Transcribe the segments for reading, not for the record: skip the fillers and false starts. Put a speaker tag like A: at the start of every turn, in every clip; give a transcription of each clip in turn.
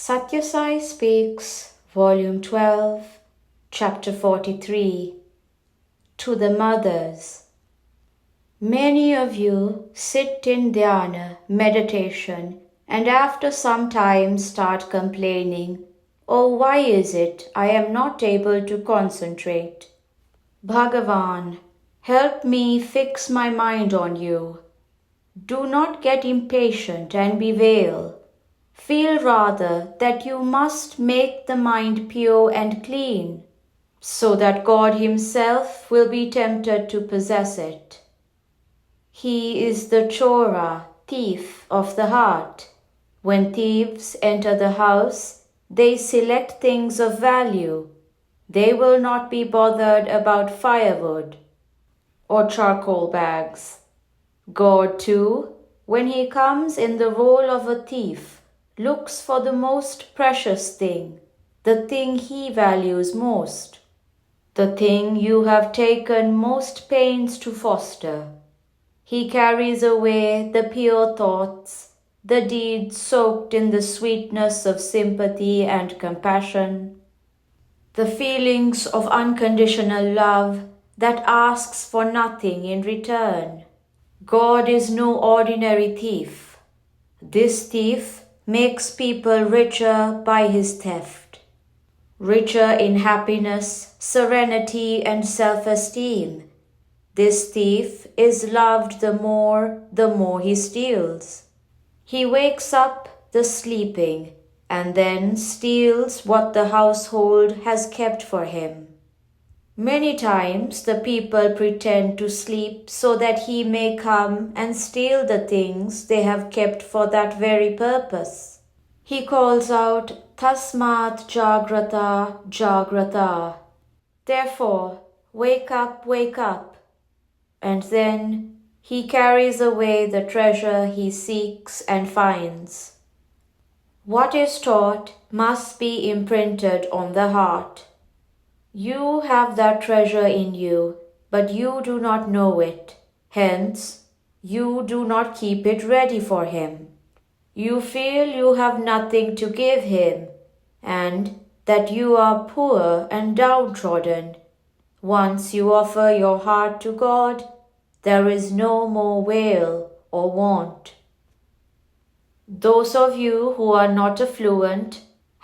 A: Sathya Sai Speaks, Volume 12, Chapter 43. To the Mothers. Many of you sit in dhyana, meditation, and after some time start complaining, "Oh, why is it I am not able to concentrate? Bhagawan, help me fix my mind on you." Do not get impatient and bewail. Feel rather that you must make the mind pure and clean, so that God Himself will be tempted to possess it. He is the chora, thief of the heart. When thieves enter the house, they select things of value. They will not be bothered about firewood or charcoal bags. God, too, when He comes in the role of a thief, looks for the most precious thing, the thing He values most, the thing you have taken most pains to foster. He carries away the pure thoughts, the deeds soaked in the sweetness of sympathy and compassion, the feelings of unconditional love that asks for nothing in return. God is no ordinary thief. This thief makes people richer by his theft, richer in happiness, serenity, and self-esteem. This thief is loved the more he steals. He wakes up the sleeping and then steals what the household has kept for him. Many times the people pretend to sleep so that he may come and steal the things they have kept for that very purpose. He calls out, "Tasmat Jagrata, Jagrata." Therefore, wake up, wake up. And then he carries away the treasure he seeks and finds. What is taught must be imprinted on the heart. You have that treasure in you, but you do not know it. Hence, you do not keep it ready for Him. You feel you have nothing to give Him, and that you are poor and downtrodden. Once you offer your heart to God, there is no more wail or want. Those of you who are not affluent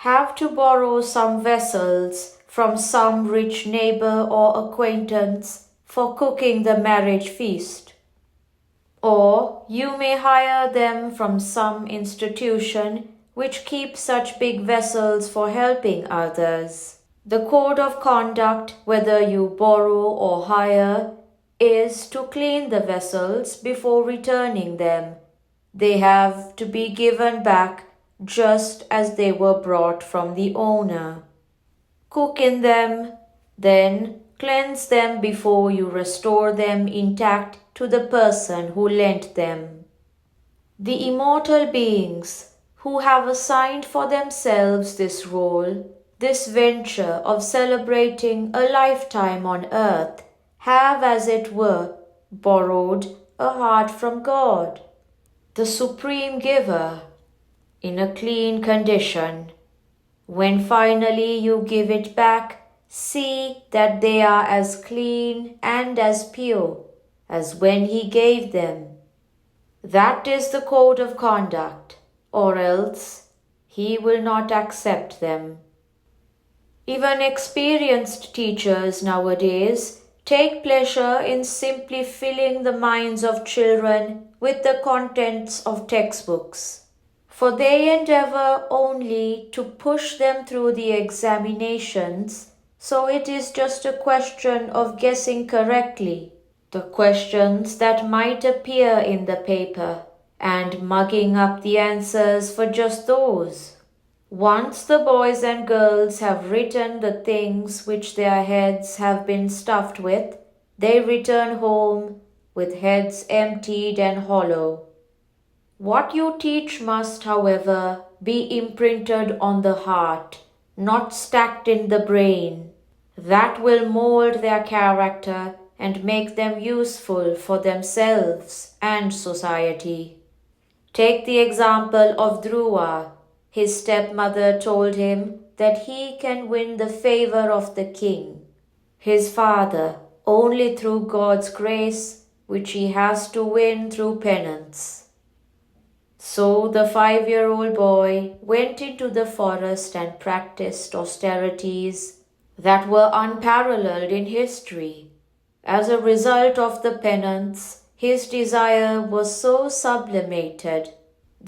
A: have to borrow some vessels from some rich neighbor or acquaintance for cooking the marriage feast. Or you may hire them from some institution which keeps such big vessels for helping others. The code of conduct, whether you borrow or hire, is to clean the vessels before returning them. They have to be given back just as they were brought from the owner. Cook in them, then cleanse them before you restore them intact to the person who lent them. The immortal beings who have assigned for themselves this role, this venture of celebrating a lifetime on earth, have, as it were, borrowed a heart from God, the Supreme Giver, in a clean condition. When finally you give it back, see that they are as clean and as pure as when He gave them. That is the code of conduct, or else He will not accept them. Even experienced teachers nowadays take pleasure in simply filling the minds of children with the contents of textbooks, for they endeavor only to push them through the examinations, so it is just a question of guessing correctly the questions that might appear in the paper and mugging up the answers for just those. Once the boys and girls have written the things which their heads have been stuffed with, they return home with heads emptied and hollow. What you teach must, however, be imprinted on the heart, not stacked in the brain. That will mold their character and make them useful for themselves and society. Take the example of Dhruva. his stepmother told him that he can win the favor of the king, his father, only through God's grace, which he has to win through penance. So the 5-year-old boy went into the forest and practiced austerities that were unparalleled in history. As a result of the penance, his desire was so sublimated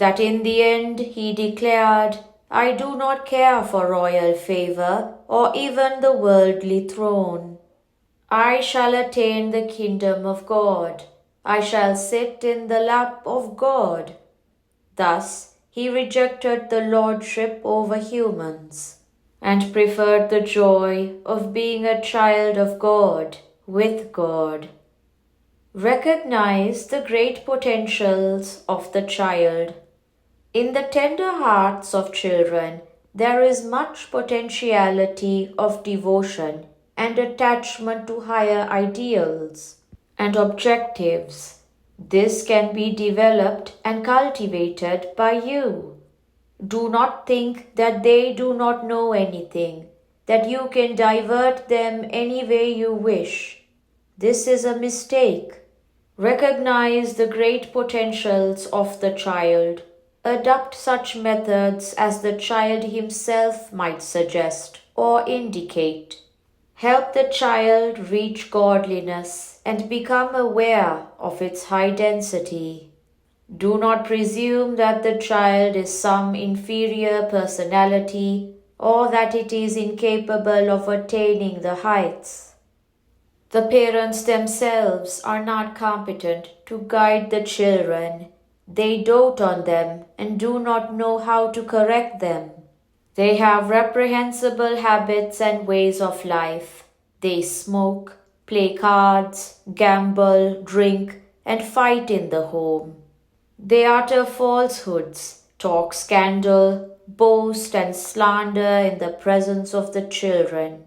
A: that in the end he declared, "I do not care for royal favor or even the worldly throne. I shall attain the kingdom of God. I shall sit in the lap of God." Thus, he rejected the lordship over humans and preferred the joy of being a child of God with God. Recognize the great potentials of the child. In the tender hearts of children, there is much potentiality of devotion and attachment to higher ideals and objectives. This can be developed and cultivated by you. Do not think that they do not know anything, that you can divert them any way you wish. This is a mistake. Recognize the great potentials of the child. Adopt such methods as the child himself might suggest or indicate. Help the child reach godliness and become aware of its high density. Do not presume that the child is some inferior personality or that it is incapable of attaining the heights. The parents themselves are not competent to guide the children. They dote on them and do not know how to correct them. They have reprehensible habits and ways of life. They smoke, play cards, gamble, drink, and fight in the home. They utter falsehoods, talk scandal, boast and slander in the presence of the children.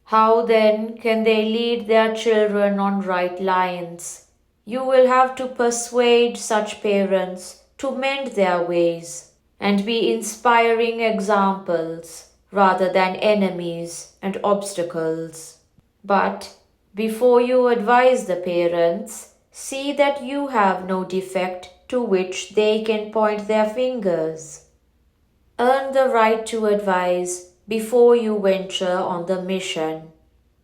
A: How then can they lead their children on right lines? You will have to persuade such parents to mend their ways and be inspiring examples rather than enemies and obstacles. But before you advise the parents, see that you have no defect to which they can point their fingers. Earn the right to advise before you venture on the mission.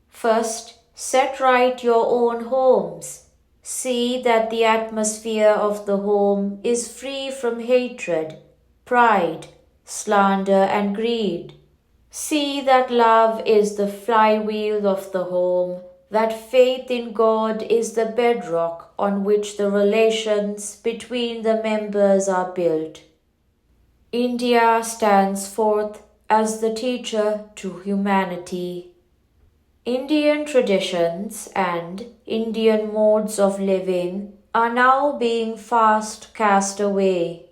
A: First, set right your own homes. See that the atmosphere of the home is free from hatred, pride, slander, and greed. See that love is the flywheel of the home, that faith in God is the bedrock on which the relations between the members are built. India stands forth as the teacher to humanity. Indian traditions and Indian modes of living are now being fast cast away.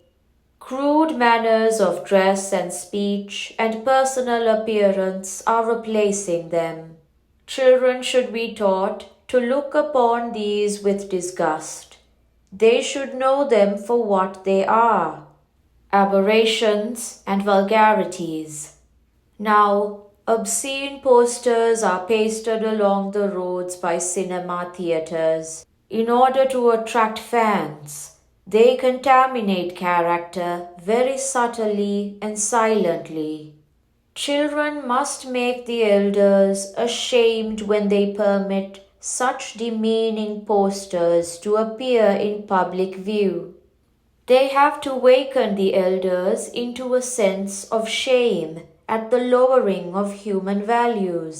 A: Crude manners of dress and speech and personal appearance are replacing them. Children should be taught to look upon these with disgust. They should know them for what they are: aberrations and vulgarities. Now, obscene posters are pasted along the roads by cinema theaters in order to attract fans. They contaminate character very subtly and silently. Children must make the elders ashamed when they permit such demeaning posters to appear in public view. They have to waken the elders into a sense of shame at the lowering of human values.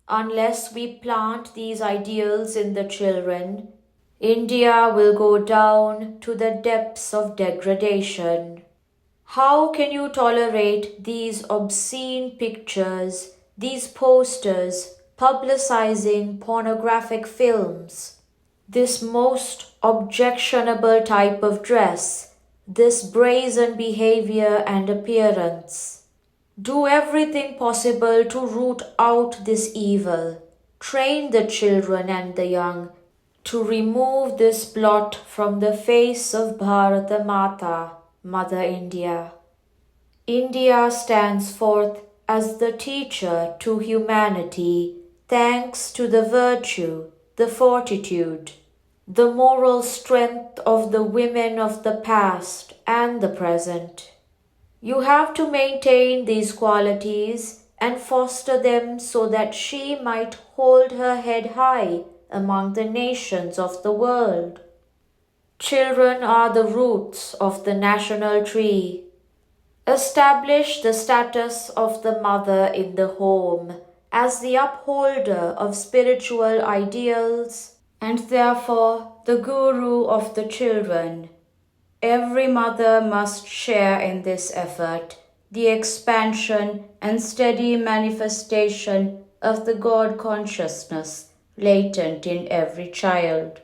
A: Unless we plant these ideals in the children, India will go down to the depths of degradation. How can you tolerate these obscene pictures, these posters publicizing pornographic films, this most objectionable type of dress, this brazen behavior and appearance? Do everything possible to root out this evil. Train the children and the young to remove this blot from the face of Bharata Mata, Mother India. India stands forth as the teacher to humanity thanks to the virtue, the fortitude, the moral strength of the women of the past and the present. You have to maintain these qualities and foster them so that she might hold her head high among the nations of the world. Children are the roots of the national tree. Establish the status of the mother in the home as the upholder of spiritual ideals and therefore the guru of the children. Every mother must share in this effort, the expansion and steady manifestation of the God consciousness latent in every child.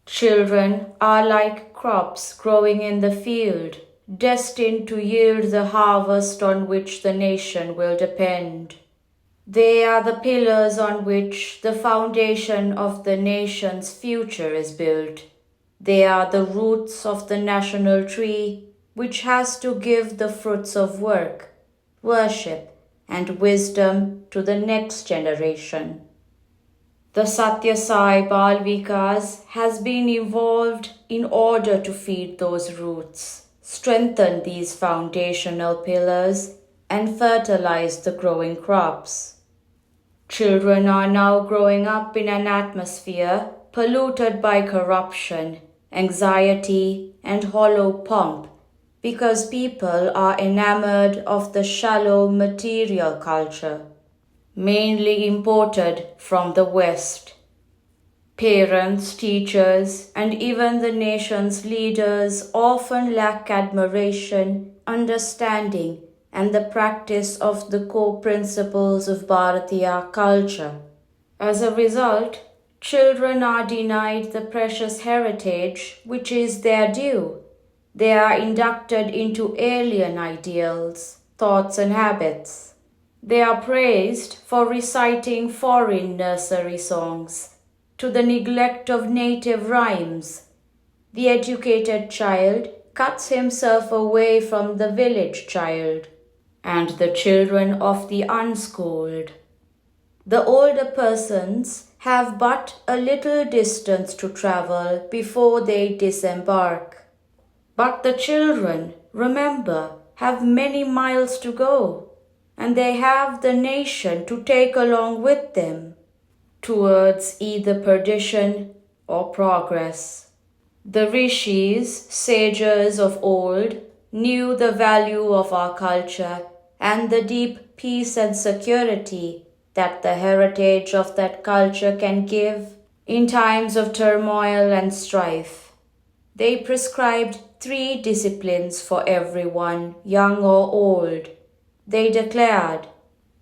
A: Children are like crops growing in the field, destined to yield the harvest on which the nation will depend. They are the pillars on which the foundation of the nation's future is built. They are the roots of the national tree, which has to give the fruits of work, worship, and wisdom to the next generation. The Sathya Sai Bal Vikas has been evolved in order to feed those roots, strengthen these foundational pillars, and fertilize the growing crops. Children are now growing up in an atmosphere polluted by corruption, anxiety, and hollow pomp, because people are enamored of the shallow material culture, mainly imported from the West. Parents, teachers, and even the nation's leaders often lack admiration, understanding, and the practice of the core principles of Bharatiya culture. As a result, children are denied the precious heritage which is their due. They are inducted into alien ideals, thoughts, and habits. They are praised for reciting foreign nursery songs, to the neglect of native rhymes. The educated child cuts himself away from the village child, and the children of the unschooled. The older persons have but a little distance to travel before they disembark. But the children, remember, have many miles to go, and they have the nation to take along with them towards either perdition or progress. The rishis, sages of old, knew the value of our culture and the deep peace and security that the heritage of that culture can give in times of turmoil and strife. They prescribed 3 disciplines for everyone, young or old. They declared,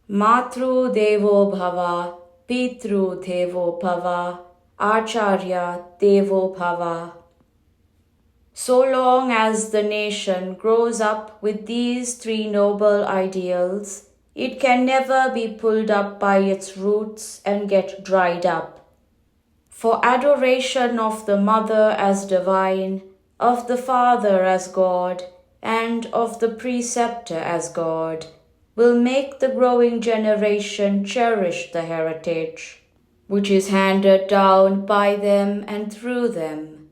A: Matru Devo Bhava, Pitru Devo Bhava, Acharya Devo Bhava. So long as the nation grows up with these 3 noble ideals, it can never be pulled up by its roots and get dried up. For adoration of the mother as divine, of the father as God, and of the preceptor as God, will make the growing generation cherish the heritage, which is handed down by them and through them.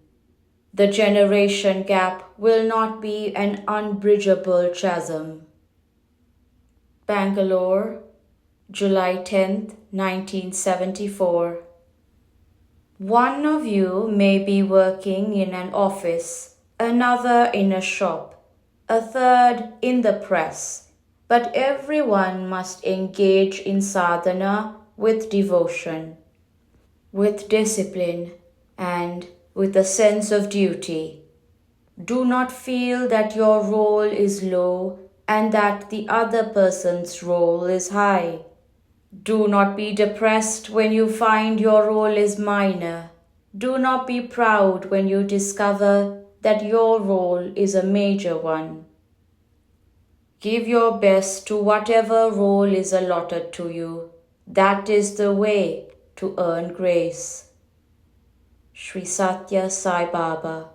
A: The generation gap will not be an unbridgeable chasm. Bangalore, July 10th, 1974. One of you may be working in an office, another in a shop, a third in the press, but everyone must engage in sadhana with devotion, with discipline, and with a sense of duty. Do not feel that your role is low and that the other person's role is high. Do not be depressed when you find your role is minor. Do not be proud when you discover that your role is a major one. Give your best to whatever role is allotted to you. That is the way to earn grace. Sri Sathya Sai Baba.